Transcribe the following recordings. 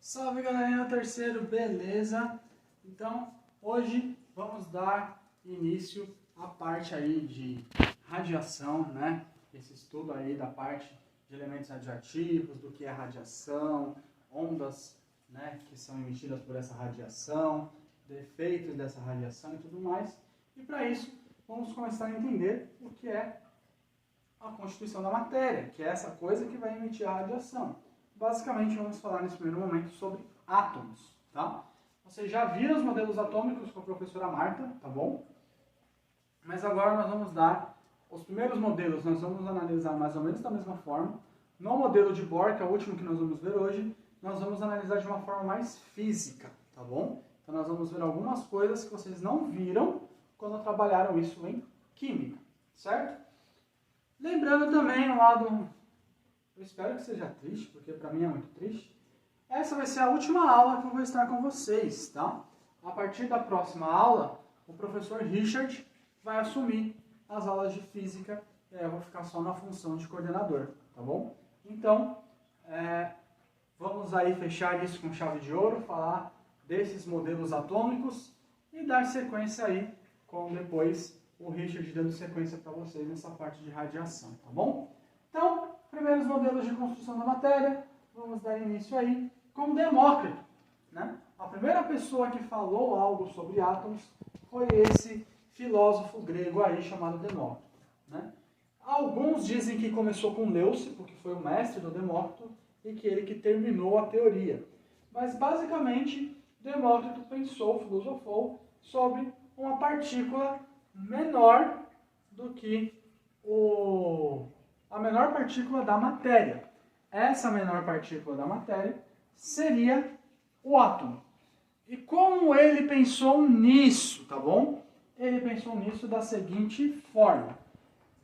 Salve galerinha, terceiro, beleza? Então, hoje vamos dar início à parte aí de radiação, né? Esse estudo aí da parte de elementos radioativos, do que é radiação, ondas, né, que são emitidas por essa radiação, defeitos dessa radiação e tudo mais. E para isso, vamos começar a entender o que é a constituição da matéria, que é essa coisa que vai emitir a radiação. Basicamente, vamos falar nesse primeiro momento sobre átomos, tá? Vocês já viram os modelos atômicos com a professora Marta, tá bom? Mas agora nós vamos dar os primeiros modelos, nós vamos analisar mais ou menos da mesma forma. No modelo de Bohr, que é o último que nós vamos ver hoje, nós vamos analisar de uma forma mais física, tá bom? Então nós vamos ver algumas coisas que vocês não viram quando trabalharam isso em química, certo? Lembrando também um lado, eu espero que seja triste, porque para mim é muito triste. Essa vai ser a última aula que eu vou estar com vocês, tá? A partir da próxima aula, o professor Richard vai assumir as aulas de física e eu vou ficar só na função de coordenador, tá bom? Então, vamos aí fechar isso com chave de ouro, falar desses modelos atômicos e dar sequência aí com depois o Richard dando sequência para vocês nessa parte de radiação, tá bom? Então, primeiros modelos de construção da matéria, vamos dar início aí com Demócrito, né? A primeira pessoa que falou algo sobre átomos foi esse filósofo grego aí chamado Demócrito, né? Alguns dizem que começou com Leucipo, que foi o mestre do Demócrito, e que ele que terminou a teoria. Mas basicamente, Demócrito pensou, filosofou sobre uma partícula menor do que a menor partícula da matéria. Essa menor partícula da matéria seria o átomo. E como ele pensou nisso, tá bom? Ele pensou nisso da seguinte forma.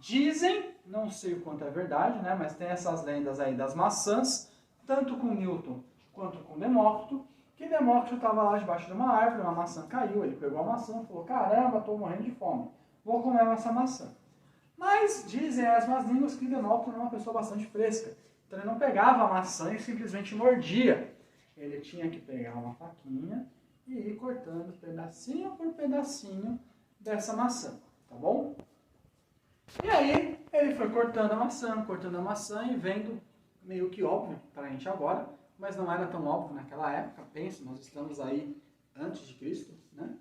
Dizem, não sei o quanto é verdade, né, mas tem essas lendas aí das maçãs, tanto com Newton quanto com Demócrito, que Demócrito estava lá debaixo de uma árvore, uma maçã caiu, ele pegou a maçã e falou, caramba, estou morrendo de fome, vou comer essa maçã. Mas dizem as más línguas que Demócrito era uma pessoa bastante fresca, então ele não pegava a maçã e simplesmente mordia. Ele tinha que pegar uma faquinha e ir cortando pedacinho por pedacinho dessa maçã, tá bom? E aí ele foi cortando a maçã e vendo, meio que óbvio para a gente agora, mas não era tão óbvio naquela época, pensa, nós estamos aí antes de Cristo, né?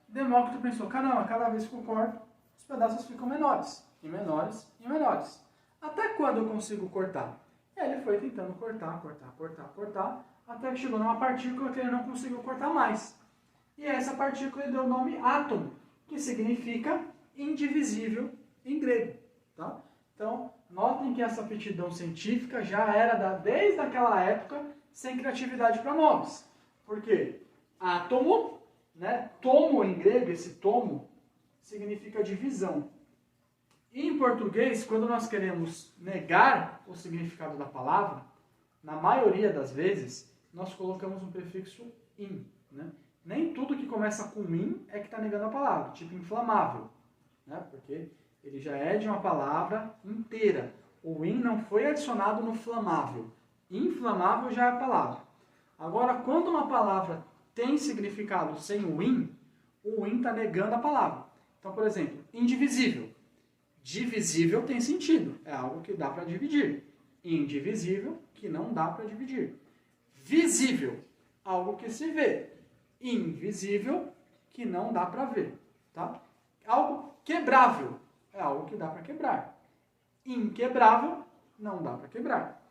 Demócrito pensou, caramba, cada vez que eu corto, os pedaços ficam menores, e menores, e menores. Até quando eu consigo cortar? E aí ele foi tentando cortar, até que chegou numa partícula que ele não conseguiu cortar mais. E essa partícula ele deu o nome átomo, que significa indivisível em grego, tá? Então, notem que essa aptidão científica já era desde aquela época sem criatividade para nomes. Por quê? Átomo, né? Tomo em grego, esse tomo, significa divisão. E em português, quando nós queremos negar o significado da palavra, na maioria das vezes, nós colocamos um prefixo in, né? Nem tudo que começa com in é que está negando a palavra, tipo inflamável, né? Porque ele já é de uma palavra inteira. O in não foi adicionado no flamável. Inflamável já é a palavra. Agora, quando uma palavra tem significado sem o in está negando a palavra. Então, por exemplo, indivisível. Divisível tem sentido, é algo que dá para dividir. Indivisível, que não dá para dividir. Visível, algo que se vê. Invisível, que não dá para ver. Tá? Algo quebrável, é algo que dá para quebrar. Inquebrável, não dá para quebrar.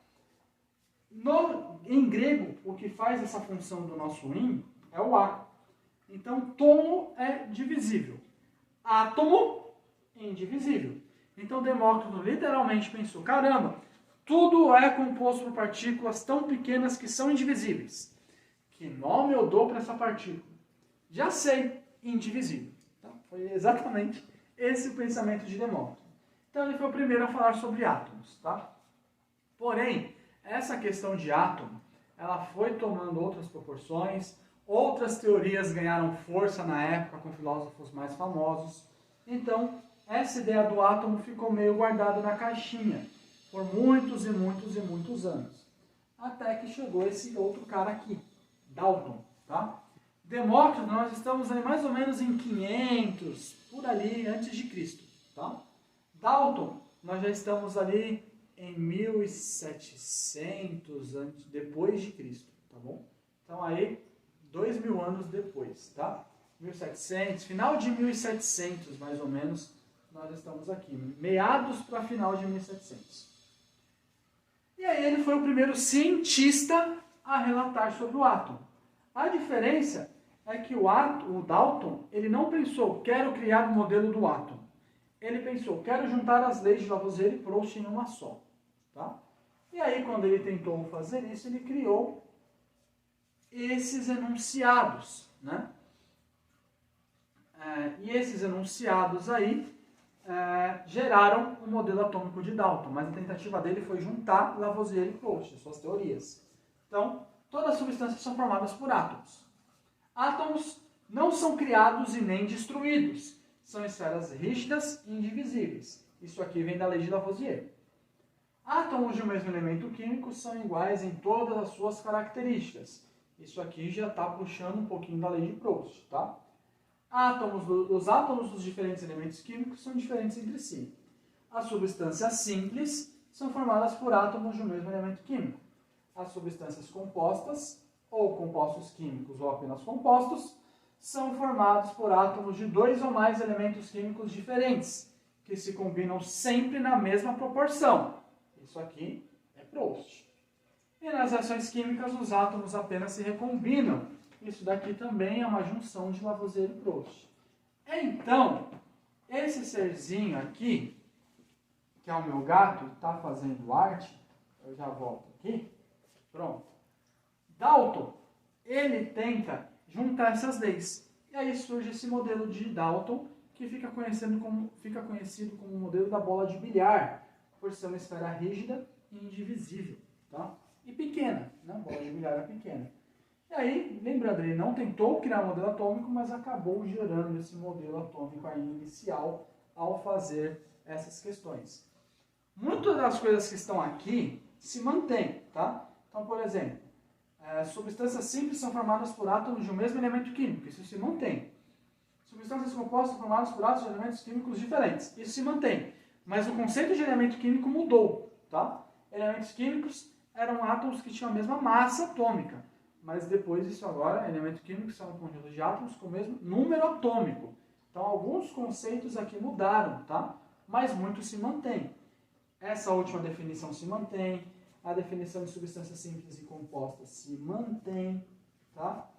Em grego, o que faz essa função do nosso in é o a. Então, tomo é divisível. Átomo, indivisível. Então, Demócrito literalmente pensou, caramba, tudo é composto por partículas tão pequenas que são indivisíveis. Que nome eu dou para essa partícula? Já sei, indivisível. Então, foi exatamente esse o pensamento de Demócrito. Então, ele foi o primeiro a falar sobre átomos, tá? Porém, essa questão de átomo, ela foi tomando outras proporções, outras teorias ganharam força na época com filósofos mais famosos. Então, essa ideia do átomo ficou meio guardada na caixinha por muitos e muitos e muitos anos. até que chegou esse outro cara aqui, Dalton, tá? Demócrito, nós estamos aí mais ou menos em 500, por ali, antes de Cristo, tá? Dalton, nós já estamos ali em 1700, depois de Cristo, tá bom? Então aí, 2000 anos depois, tá? 1700, final de 1700, mais ou menos, nós estamos aqui, meados para final de 1700. E aí ele foi o primeiro cientista a relatar sobre o átomo. A diferença é que o Dalton, ele não pensou, quero criar um modelo do átomo. Ele pensou, quero juntar as leis de Lavoisier e Proust em uma só. Tá? E aí, quando ele tentou fazer isso, ele criou esses enunciados. Né? E esses enunciados aí geraram o modelo atômico de Dalton, mas a tentativa dele foi juntar Lavoisier e Proust, suas teorias. Então, todas as substâncias são formadas por átomos. Átomos não são criados e nem destruídos. São esferas rígidas e indivisíveis. Isso aqui vem da lei de Lavoisier. Átomos de um mesmo elemento químico são iguais em todas as suas características. Isso aqui já está puxando um pouquinho da lei de Proust, tá? Os átomos dos diferentes elementos químicos são diferentes entre si. As substâncias simples são formadas por átomos de um mesmo elemento químico. As substâncias compostas, ou compostos químicos ou apenas compostos, são formados por átomos de 2 ou mais elementos químicos diferentes, que se combinam sempre na mesma proporção. Isso aqui é Proust. E nas reações químicas, os átomos apenas se recombinam. Isso daqui também é uma junção de Lavoisier e Proust. Então, esse serzinho aqui, que é o meu gato, está fazendo arte, eu já volto aqui, pronto. Dalton, ele tenta juntar essas leis. E aí surge esse modelo de Dalton, que fica conhecido como o modelo da bola de bilhar, por ser uma esfera rígida e indivisível. Tá? E pequena, né? A bola de bilhar é pequena. E aí, lembrando, ele não tentou criar um modelo atômico, mas acabou gerando esse modelo atômico aí inicial ao fazer essas questões. Muitas das coisas que estão aqui se mantêm, tá? Então, por exemplo, substâncias simples são formadas por átomos de um mesmo elemento químico, isso se mantém. Substâncias compostas são formadas por átomos de elementos químicos diferentes, isso se mantém. Mas o conceito de elemento químico mudou, tá? Elementos químicos eram átomos que tinham a mesma massa atômica, mas depois isso agora, elementos químicos são um conjunto de átomos com o mesmo número atômico. Então alguns conceitos aqui mudaram, tá? Mas muitos se mantêm. Essa última definição se mantém, a definição de substâncias simples e compostas se mantém, tá?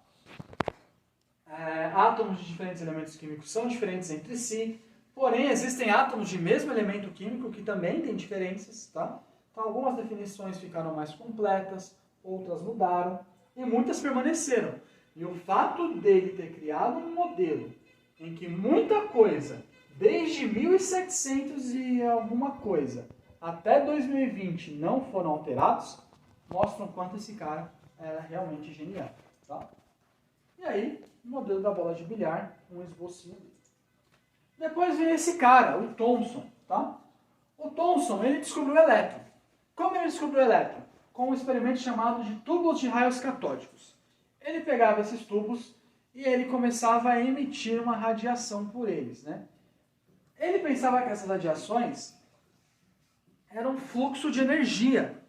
Átomos de diferentes elementos químicos são diferentes entre si, porém existem átomos de mesmo elemento químico que também têm diferenças, tá? Então algumas definições ficaram mais completas, outras mudaram e muitas permaneceram. E o fato dele ter criado um modelo em que muita coisa, desde 1700 e alguma coisa, até 2020 não foram alterados, mostram quanto esse cara era realmente genial. Tá? E aí, o modelo da bola de bilhar, um esbocinho dele. Depois vem esse cara, o Thomson. Tá? O Thomson, ele descobriu o elétron. Como ele descobriu o elétron? Com um experimento chamado de tubos de raios catódicos. Ele pegava esses tubos e ele começava a emitir uma radiação por eles. Né? Ele pensava que essas radiações eram um fluxo de energia,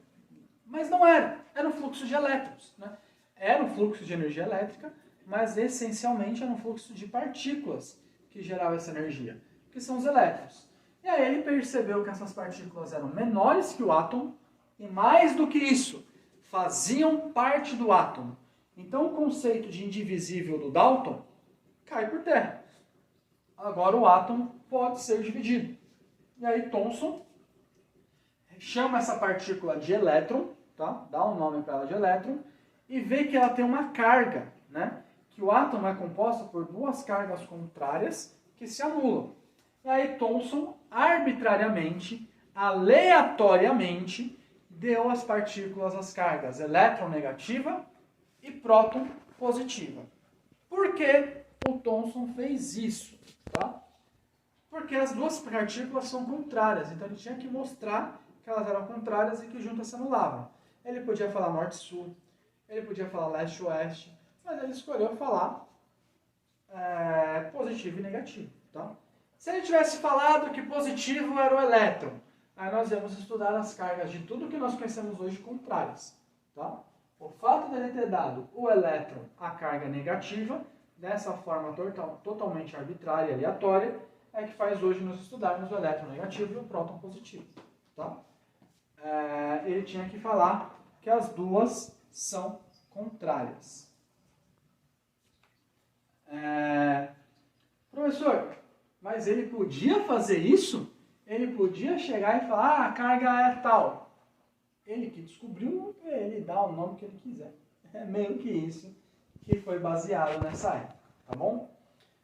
mas não era. Era um fluxo de elétrons. Né? Era um fluxo de energia elétrica, mas essencialmente era um fluxo de partículas que gerava essa energia, que são os elétrons. E aí ele percebeu que essas partículas eram menores que o átomo e mais do que isso, faziam parte do átomo. Então o conceito de indivisível do Dalton cai por terra. Agora o átomo pode ser dividido. E aí Thomson chama essa partícula de elétron, tá? Dá um nome para ela de elétron, e vê que ela tem uma carga, né? Que o átomo é composto por duas cargas contrárias que se anulam. E aí Thomson, arbitrariamente, aleatoriamente, deu às partículas as cargas elétron negativa e próton positiva. Por que o Thomson fez isso? Tá? Porque as duas partículas são contrárias, então ele tinha que mostrar que elas eram contrárias e que juntas se anulavam. Ele podia falar norte-sul, ele podia falar leste-oeste, mas ele escolheu falar positivo e negativo. Tá? Se ele tivesse falado que positivo era o elétron, aí nós íamos estudar as cargas de tudo que nós conhecemos hoje contrárias. Tá? O fato dele ter dado o elétron a carga negativa, dessa forma totalmente arbitrária e aleatória, é que faz hoje nós estudarmos o elétron negativo e o próton positivo. Tá? Ele tinha que falar que as duas são contrárias. Professor, mas ele podia fazer isso? Ele podia chegar e falar, a carga é tal. Ele que descobriu, ele dá o nome que ele quiser. É meio que isso que foi baseado nessa época, tá bom?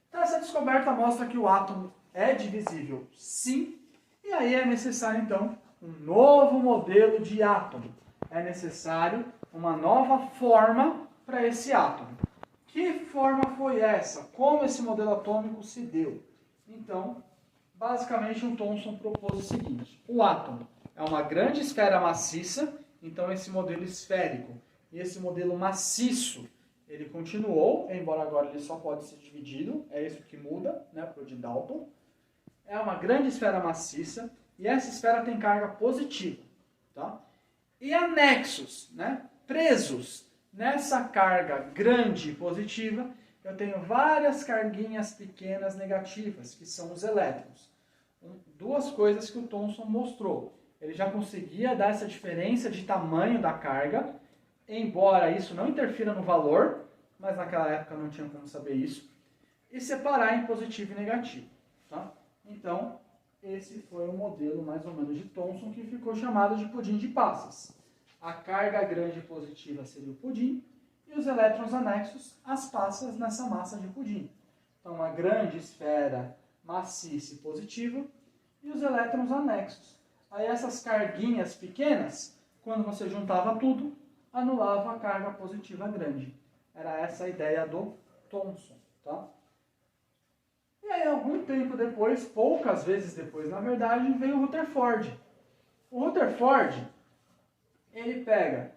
Então essa descoberta mostra que o átomo é divisível, sim, e aí é necessário então um novo modelo de átomo. É necessário uma nova forma para esse átomo. Que forma foi essa? Como esse modelo atômico se deu? Então, basicamente o Thomson propôs o seguinte: o átomo é uma grande esfera maciça, então esse modelo esférico e esse modelo maciço, ele continuou, embora agora ele só pode ser dividido, é isso que muda, né, para o de Dalton. É uma grande esfera maciça e essa esfera tem carga positiva. Tá? E anexos, né, presos nessa carga grande positiva, eu tenho várias carguinhas pequenas negativas, que são os elétrons. Duas coisas que o Thomson mostrou. Ele já conseguia dar essa diferença de tamanho da carga, embora isso não interfira no valor, mas naquela época não tinha como saber isso, e separar em positivo e negativo. Tá? Então, esse foi o modelo mais ou menos de Thomson, que ficou chamado de pudim de passas. A carga grande positiva seria o pudim, e os elétrons anexos, as passas nessa massa de pudim. Então, uma grande esfera maciça e positiva, e os elétrons anexos. Aí essas carguinhas pequenas, quando você juntava tudo, anulava a carga positiva grande. Era essa a ideia do Thomson. Tá? E aí, algum tempo depois, poucas vezes depois, na verdade, veio o Rutherford. O Rutherford, ele pega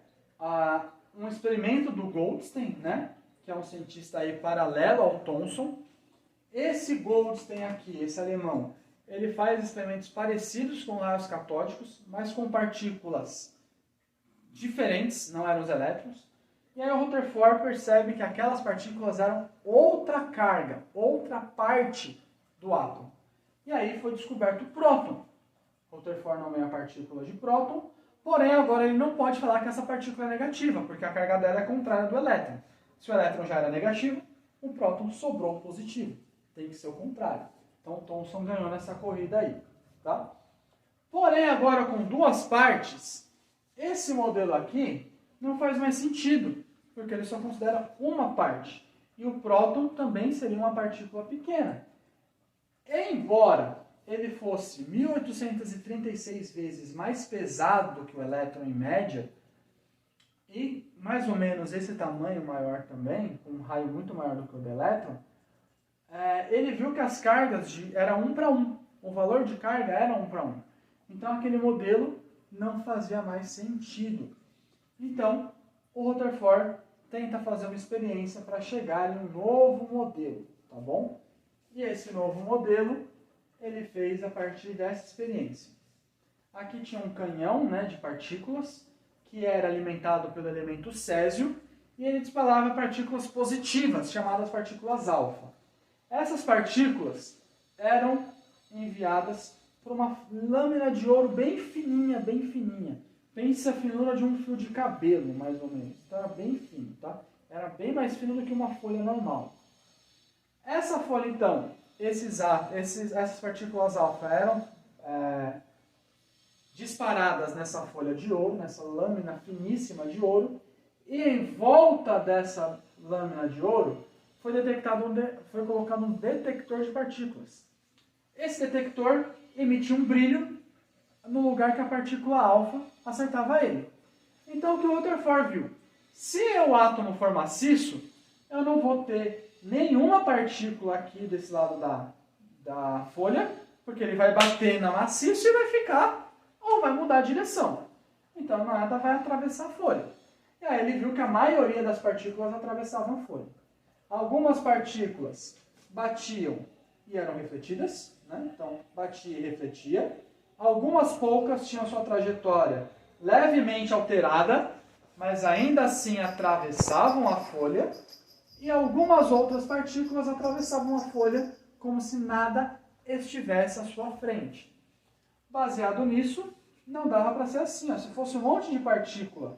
um experimento do Goldstein, né, que é um cientista aí paralelo ao Thomson. Esse Goldstein aqui, esse alemão, ele faz experimentos parecidos com raios catódicos, mas com partículas diferentes, não eram os elétrons. E aí o Rutherford percebe que aquelas partículas eram outra carga, outra parte do átomo. E aí foi descoberto o próton. Rutherford nomeia a partícula de próton, porém agora ele não pode falar que essa partícula é negativa, porque a carga dela é contrária do elétron. Se o elétron já era negativo, o próton sobrou positivo. Tem que ser o contrário. Então o Thomson ganhou nessa corrida aí. Tá? Porém agora com duas partes, esse modelo aqui não faz mais sentido, porque ele só considera uma parte. E o próton também seria uma partícula pequena. Embora ele fosse 1836 vezes mais pesado do que o elétron em média, e mais ou menos esse tamanho maior também, com um raio muito maior do que o do elétron, ele viu que as cargas eram 1 para 1. O valor de carga era 1 para 1. Então aquele modelo não fazia mais sentido. Então, o Rutherford tenta fazer uma experiência para chegar em um novo modelo, tá bom? E esse novo modelo ele fez a partir dessa experiência. Aqui tinha um canhão, né, de partículas que era alimentado pelo elemento césio e ele disparava partículas positivas, chamadas partículas alfa. Essas partículas eram enviadas por uma lâmina de ouro bem fininha, bem fininha. Pense a finura de um fio de cabelo, mais ou menos. Então era bem fino, tá? Era bem mais fino do que uma folha normal. Essa folha, então, essas partículas alfa eram disparadas nessa folha de ouro, nessa lâmina finíssima de ouro, e em volta dessa lâmina de ouro foi colocado um detector de partículas. Esse detector emitia um brilho no lugar que a partícula alfa acertava ele. Então o que o Rutherford viu? Se o átomo for maciço, eu não vou ter nenhuma partícula aqui desse lado da folha, porque ele vai bater na maciço e vai ficar, ou vai mudar a direção. então nada vai atravessar a folha. E aí ele viu que a maioria das partículas atravessavam a folha. Algumas partículas batiam e eram refletidas, né? Então batia e refletia. Algumas poucas tinham sua trajetória levemente alterada, mas ainda assim atravessavam a folha. E algumas outras partículas atravessavam a folha como se nada estivesse à sua frente. Baseado nisso, não dava para ser assim. Ó. Se fosse um monte de partícula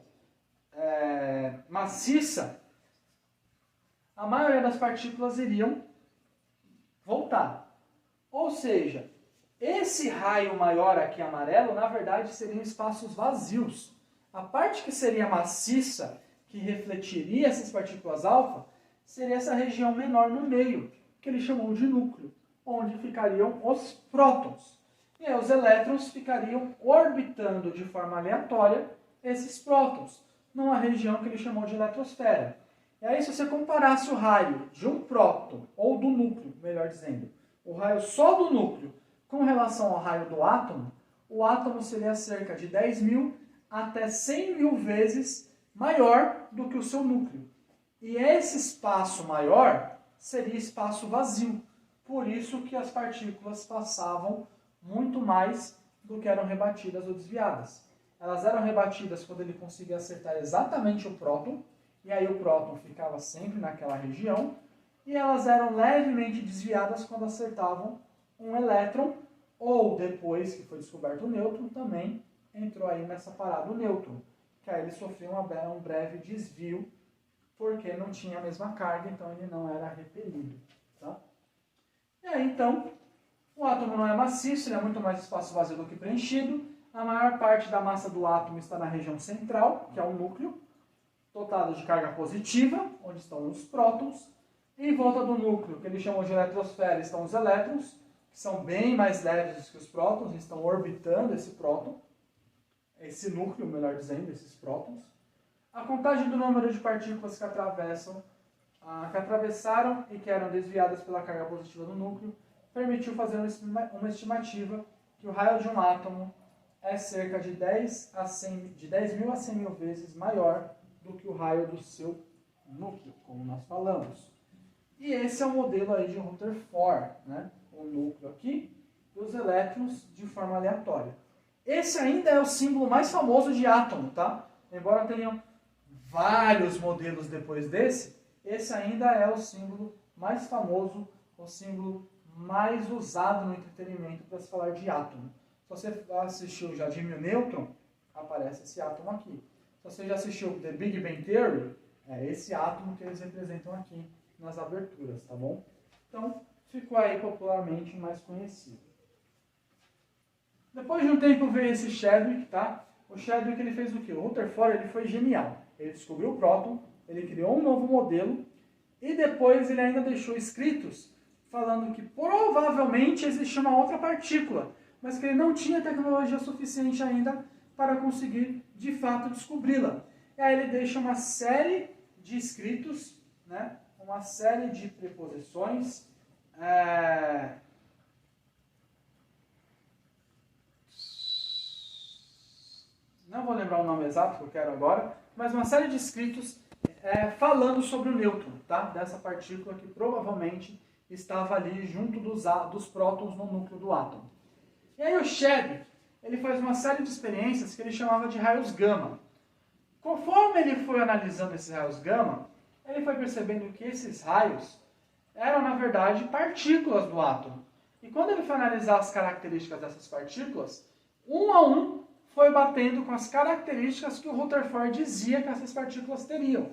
maciça, a maioria das partículas iriam voltar. Ou seja, esse raio maior aqui amarelo, na verdade, seriam espaços vazios. A parte que seria maciça, que refletiria essas partículas alfa, seria essa região menor no meio, que ele chamou de núcleo, onde ficariam os prótons. E aí os elétrons ficariam orbitando de forma aleatória esses prótons, numa região que ele chamou de eletrosfera. E aí se você comparasse o raio de um próton, ou do núcleo, melhor dizendo, o raio só do núcleo, com relação ao raio do átomo, o átomo seria cerca de 10.000 até 100.000 vezes maior do que o seu núcleo. E esse espaço maior seria espaço vazio. Por isso que as partículas passavam muito mais do que eram rebatidas ou desviadas. Elas eram rebatidas quando ele conseguia acertar exatamente o próton, e aí o próton ficava sempre naquela região, e elas eram levemente desviadas quando acertavam um elétron, ou depois que foi descoberto o nêutron, também entrou aí nessa parada o nêutron, que aí ele sofreu um breve desvio, porque não tinha a mesma carga, então ele não era repelido. Tá? E aí, então, o átomo não é maciço, ele é muito mais espaço vazio do que preenchido. A maior parte da massa do átomo está na região central, que é o núcleo, dotado de carga positiva, onde estão os prótons. E em volta do núcleo, que ele chamou de eletrosfera, estão os elétrons, que são bem mais leves que os prótons, estão orbitando esse próton, esse núcleo, melhor dizendo, esses prótons. A contagem do número de partículas que atravessaram e que eram desviadas pela carga positiva do núcleo permitiu fazer uma estimativa que o raio de um átomo é cerca de 10.000 a 100.000 vezes maior do que o raio do seu núcleo, como nós falamos. E esse é o modelo aí de Rutherford, né? O núcleo aqui e os elétrons de forma aleatória. Esse ainda é o símbolo mais famoso de átomo, tá? Embora tenham vários modelos depois desse, esse ainda é o símbolo mais famoso, o símbolo mais usado no entretenimento para se falar de átomo. Se você assistiu já Jimmy Neutron, aparece esse átomo aqui. Se você já assistiu The Big Bang Theory, é esse átomo que eles representam aqui nas aberturas, tá bom? Então, ficou aí popularmente mais conhecido. Depois de um tempo veio esse Chadwick, tá? O Chadwick ele fez o quê? O Rutherford ele foi genial. Ele descobriu o próton, ele criou um novo modelo e depois ele ainda deixou escritos falando que provavelmente existia uma outra partícula, mas que ele não tinha tecnologia suficiente ainda para conseguir de fato descobri-la. E aí ele deixa uma série de escritos, né? Uma série de preposições, não vou lembrar o nome exato que eu quero agora, mas uma série de escritos falando sobre o nêutron, tá? Dessa partícula que provavelmente estava ali junto dos prótons no núcleo do átomo. E aí o Chadwick, ele faz uma série de experiências que ele chamava de raios gama. Conforme ele foi analisando esses raios gama, ele foi percebendo que esses raios eram, na verdade, partículas do átomo. E quando ele foi analisar as características dessas partículas, um a um foi batendo com as características que o Rutherford dizia que essas partículas teriam.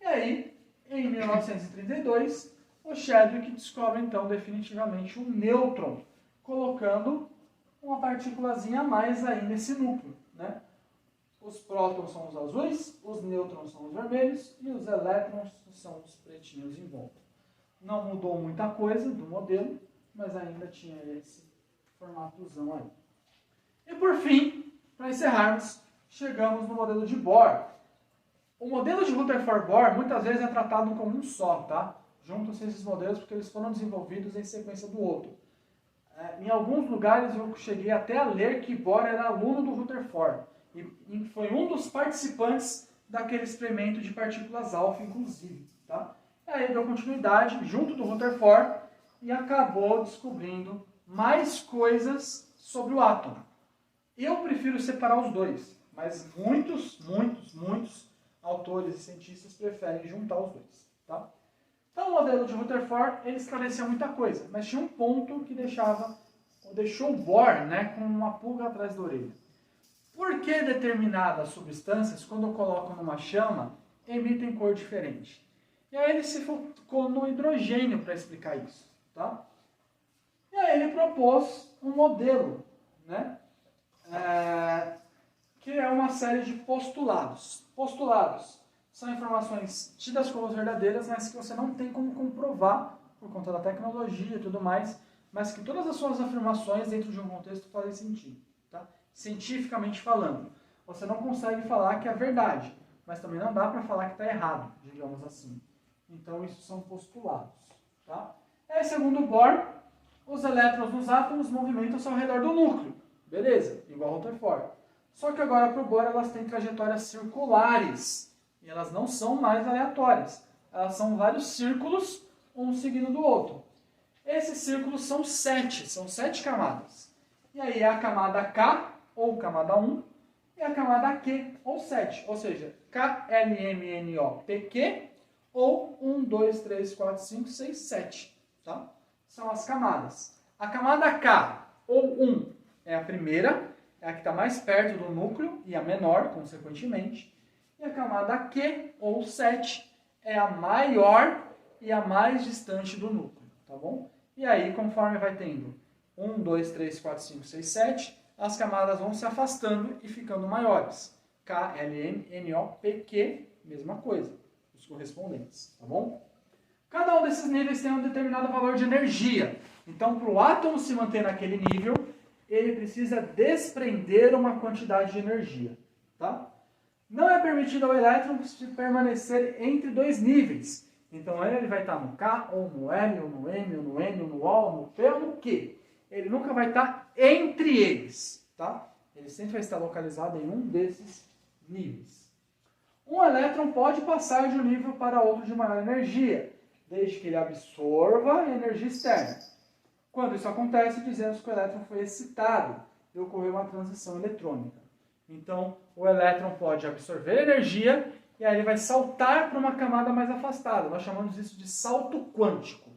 E aí, em 1932, o Chadwick descobre, então, definitivamente o nêutron, colocando uma partículazinha a mais aí nesse núcleo, né? Os prótons são os azuis, os nêutrons são os vermelhos e os elétrons são os pretinhos em volta. Não mudou muita coisa do modelo, mas ainda tinha esse formatozão aí. E por fim, para encerrarmos, chegamos no modelo de Bohr. O modelo de Rutherford-Bohr muitas vezes é tratado como um só, tá? Juntam-se esses modelos porque eles foram desenvolvidos em sequência do outro. Em alguns lugares eu cheguei até a ler que Bohr era aluno do Rutherford. e foi um dos participantes daquele experimento de partículas alfa, inclusive. Tá? E aí deu continuidade junto do Rutherford e acabou descobrindo mais coisas sobre o átomo. Eu prefiro separar os dois, mas muitos autores e cientistas preferem juntar os dois. Tá? Então o modelo de Rutherford ele esclarecia muita coisa, mas tinha um ponto que deixou o Bohr, né, com uma pulga atrás da orelha. Por que determinadas substâncias, quando colocam numa chama, emitem cor diferente? E aí ele se focou no hidrogênio para explicar isso. Tá? E aí ele propôs um modelo, né, que é uma série de postulados. Postulados são informações tidas como verdadeiras, mas que você não tem como comprovar por conta da tecnologia e tudo mais, mas que todas as suas afirmações dentro de um contexto fazem sentido. Tá? Cientificamente falando, você não consegue falar que é verdade, mas também não dá para falar que está errado, digamos assim. Então isso são postulados. Tá? E aí, segundo Bohr, os elétrons nos átomos movimentam-se ao redor do núcleo. Beleza, igual ao Rutherford. Só que agora para o Bohr elas têm trajetórias circulares. E elas não são mais aleatórias. Elas são vários círculos, um seguindo do outro. Esses círculos são 7 camadas. E aí é a camada K, ou camada 1, e a camada Q, ou 7. Ou seja, KLMNOPQ, ou 1, 2, 3, 4, 5, 6, 7. Tá? São as camadas. A camada K, ou 1, é a primeira, é a que está mais perto do núcleo, e a menor, consequentemente. E a camada Q, ou 7, é a maior e a mais distante do núcleo. Tá bom? E aí, conforme vai tendo 1, 2, 3, 4, 5, 6, 7, as camadas vão se afastando e ficando maiores. K, L, M, N, O, P, Q, mesma coisa, os correspondentes, tá bom? Cada um desses níveis tem um determinado valor de energia. Então, para o átomo se manter naquele nível, ele precisa desprender uma quantidade de energia, tá? Não é permitido ao elétron permanecer entre dois níveis. Então ele vai estar no K, ou no L, ou no M, ou no N, ou no O, ou no P, ou no Q. Ele nunca vai estar entre eles, tá? Ele sempre vai estar localizado em um desses níveis. Um elétron pode passar de um nível para outro de maior energia, desde que ele absorva a energia externa. Quando isso acontece, dizemos que o elétron foi excitado e ocorreu uma transição eletrônica. Então, o elétron pode absorver energia e aí ele vai saltar para uma camada mais afastada. Nós chamamos isso de salto quântico.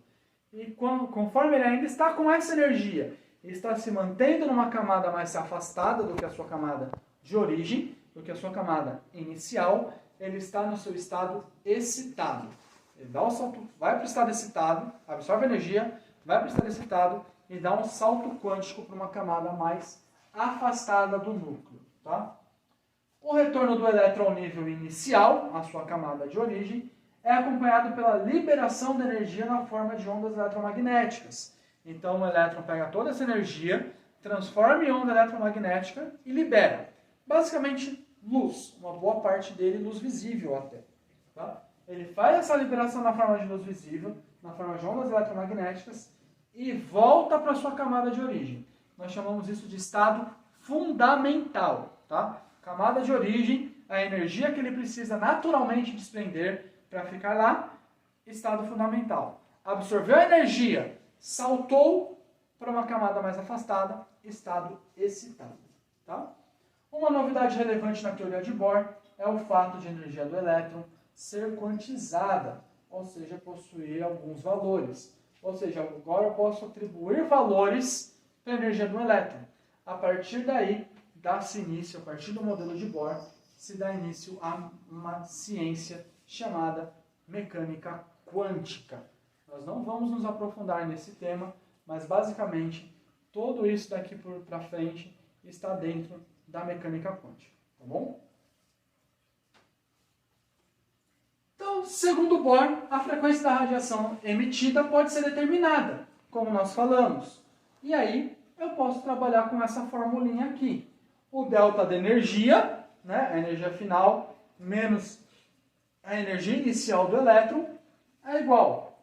E conforme ele ainda está com essa energia e está se mantendo numa camada mais afastada do que a sua camada de origem, do que a sua camada inicial, ele está no seu estado excitado. Ele dá um salto, vai para o estado excitado, absorve energia, vai para o estado excitado e dá um salto quântico para uma camada mais afastada do núcleo. Tá? O retorno do elétron ao nível inicial, a sua camada de origem, é acompanhado pela liberação de energia na forma de ondas eletromagnéticas. Então o elétron pega toda essa energia, transforma em onda eletromagnética e libera. Basicamente luz, uma boa parte dele luz visível até. Tá? Ele faz essa liberação na forma de luz visível, na forma de ondas eletromagnéticas e volta para a sua camada de origem. Nós chamamos isso de estado fundamental. Tá? Camada de origem, a energia que ele precisa naturalmente desprender para ficar lá, estado fundamental. Absorveu a energia, saltou para uma camada mais afastada, estado excitado. Tá? Uma novidade relevante na teoria de Bohr é o fato de a energia do elétron ser quantizada, ou seja, possuir alguns valores. Ou seja, agora eu posso atribuir valores para a energia do elétron. A partir daí, dá-se início, a partir do modelo de Bohr, se dá início a uma ciência chamada mecânica quântica. Nós não vamos nos aprofundar nesse tema, mas basicamente tudo isso daqui para frente está dentro da mecânica quântica, tá bom? Então, segundo Bohr, a frequência da radiação emitida pode ser determinada, como nós falamos. E aí, eu posso trabalhar com essa formulinha aqui. O delta da energia, né, a energia final, menos a energia inicial do elétron, é igual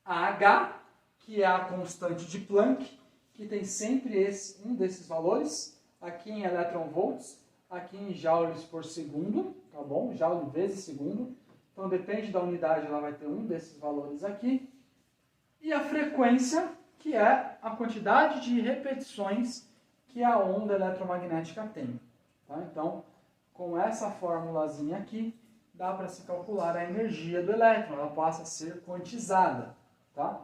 a H, que é a constante de Planck, que tem sempre um desses valores, aqui em electron volts, aqui em joules por segundo, tá bom? Joule vezes segundo. Então, depende da unidade, ela vai ter um desses valores aqui. E a frequência, que é a quantidade de repetições que a onda eletromagnética tem. Tá? Então, com essa formulazinha aqui, dá para se calcular a energia do elétron. Ela passa a ser quantizada. Tá?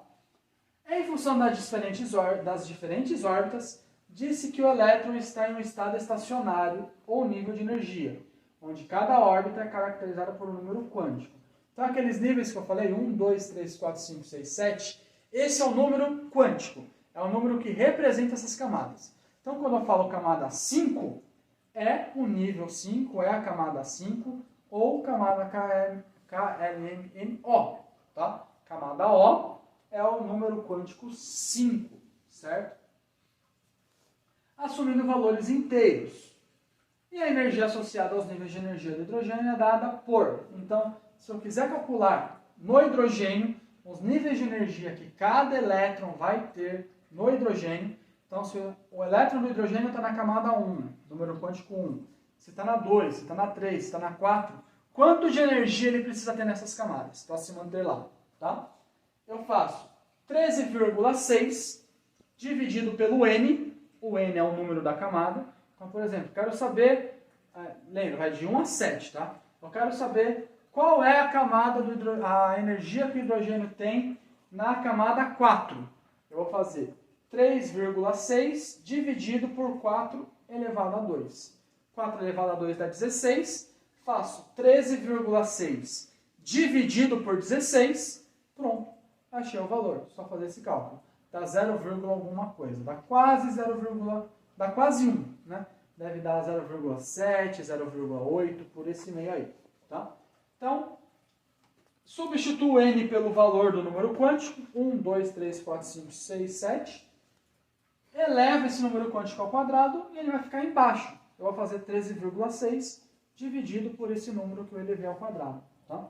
Em função das diferentes órbitas, disse que o elétron está em um estado estacionário ou nível de energia, onde cada órbita é caracterizada por um número quântico. Então, aqueles níveis que eu falei, 1, 2, 3, 4, 5, 6, 7, esse é o número quântico. É o número que representa essas camadas. Então, quando eu falo camada 5, é o nível 5, é a camada 5, ou camada KLMNO. Tá? Camada O é o número quântico 5, certo? Assumindo valores inteiros. E a energia associada aos níveis de energia do hidrogênio é dada por. Então, se eu quiser calcular no hidrogênio os níveis de energia que cada elétron vai ter no hidrogênio, então se o elétron do hidrogênio está na camada 1, número quântico 1, se está na 2, se está na 3, se está na 4, quanto de energia ele precisa ter nessas camadas para se manter lá? Tá? Eu faço 13,6 dividido pelo N, o N é o número da camada. Então, por exemplo, quero saber, lembra, vai de 1 a 7, tá? Eu quero saber qual é a camada a energia que o hidrogênio tem na camada 4. Eu vou fazer 3,6 dividido por 4 elevado a 2. 4 elevado a 2 dá 16. Faço 13,6 dividido por 16. Pronto, achei o valor. Só fazer esse cálculo. Dá 0, alguma coisa. Dá quase 0, dá quase 1, né? Deve dar 0,7, 0,8, por esse meio aí, tá? Então, substituo N pelo valor do número quântico, 1, 2, 3, 4, 5, 6, 7. Eleva esse número quântico ao quadrado e ele vai ficar embaixo. Eu vou fazer 13,6 dividido por esse número que eu elevei ao quadrado, tá?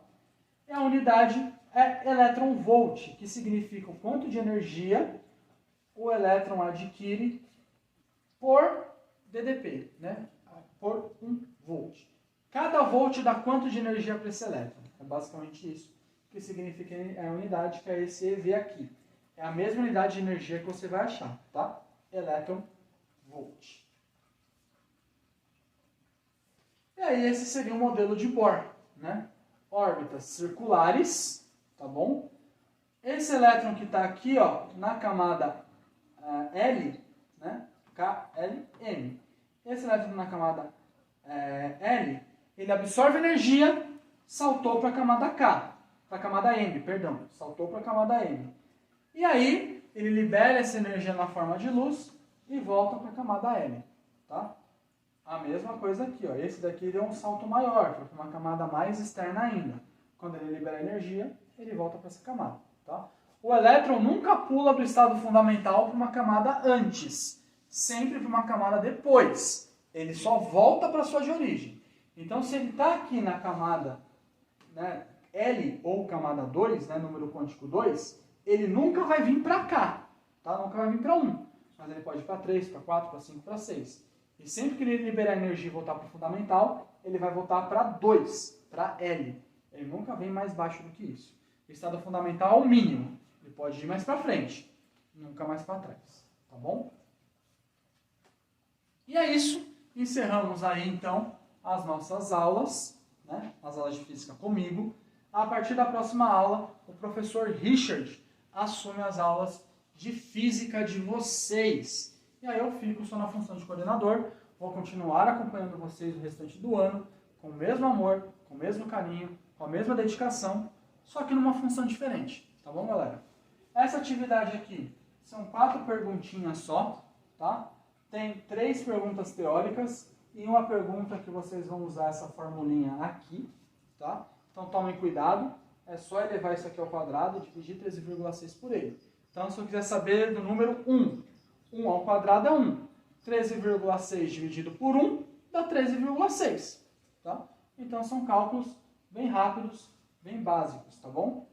E a unidade é elétron-volt, que significa o quanto de energia o elétron adquire por DDP, né? Por 1 volt. Cada volt dá quanto de energia para esse elétron? É basicamente isso que significa a unidade, que é esse EV aqui. É a mesma unidade de energia que você vai achar, tá? Elétron-volt. E aí esse seria um modelo de Bohr, né? Órbitas circulares, tá bom? Esse elétron que está aqui, ó, na camada L, né? KLM. Esse elétron na camada L, ele absorve energia, saltou para a camada K, para a camada M, perdão, saltou para a camada M. E aí, ele libera essa energia na forma de luz e volta para a camada L, tá? A mesma coisa aqui, ó. Esse daqui deu um salto maior, foi para uma camada mais externa ainda. Quando ele libera energia, ele volta para essa camada, tá? O elétron nunca pula do estado fundamental para uma camada antes, sempre para uma camada depois. Ele só volta para a sua de origem. Então, se ele está aqui na camada, né, L ou camada 2, né, número quântico 2, ele nunca vai vir para cá, tá? Nunca vai vir para 1. Mas ele pode ir para 3, para 4, para 5, para 6. E sempre que ele liberar energia e voltar para o fundamental, ele vai voltar para 2, para L. Ele nunca vem mais baixo do que isso. O estado fundamental é o mínimo. Ele pode ir mais para frente, nunca mais para trás. Tá bom? E é isso. Encerramos aí, então, as nossas aulas, né? As aulas de física comigo. A partir da próxima aula, o professor Richard assume as aulas de física de vocês. E aí eu fico só na função de coordenador, vou continuar acompanhando vocês o restante do ano, com o mesmo amor, com o mesmo carinho, com a mesma dedicação, só que numa função diferente, tá bom, galera? Essa atividade aqui são 4 perguntinhas só, tá? Tem 3 perguntas teóricas e uma pergunta que vocês vão usar essa formulinha aqui, tá? Então tomem cuidado, é só elevar isso aqui ao quadrado e dividir 13,6 por ele. Então, se eu quiser saber do número 1, 1 ao quadrado é 1. 13,6 dividido por 1 dá 13,6. Tá? Então, são cálculos bem rápidos, bem básicos, tá bom?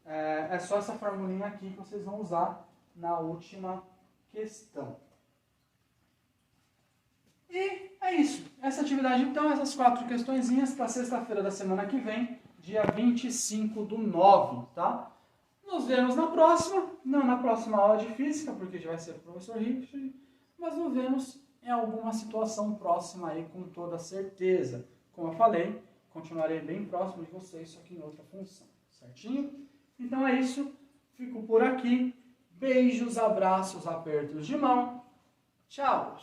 É só essa formulinha aqui que vocês vão usar na última questão. E é isso. Essa atividade, então, essas 4 questõezinhas para sexta-feira da semana que vem, dia 25/9, tá? Nos vemos na próxima, não na próxima aula de física, porque já vai ser o professor Richard, mas nos vemos em alguma situação próxima aí, com toda certeza. Como eu falei, continuarei bem próximo de vocês, só que em outra função, certinho? Então é isso, fico por aqui. Beijos, abraços, apertos de mão. Tchau!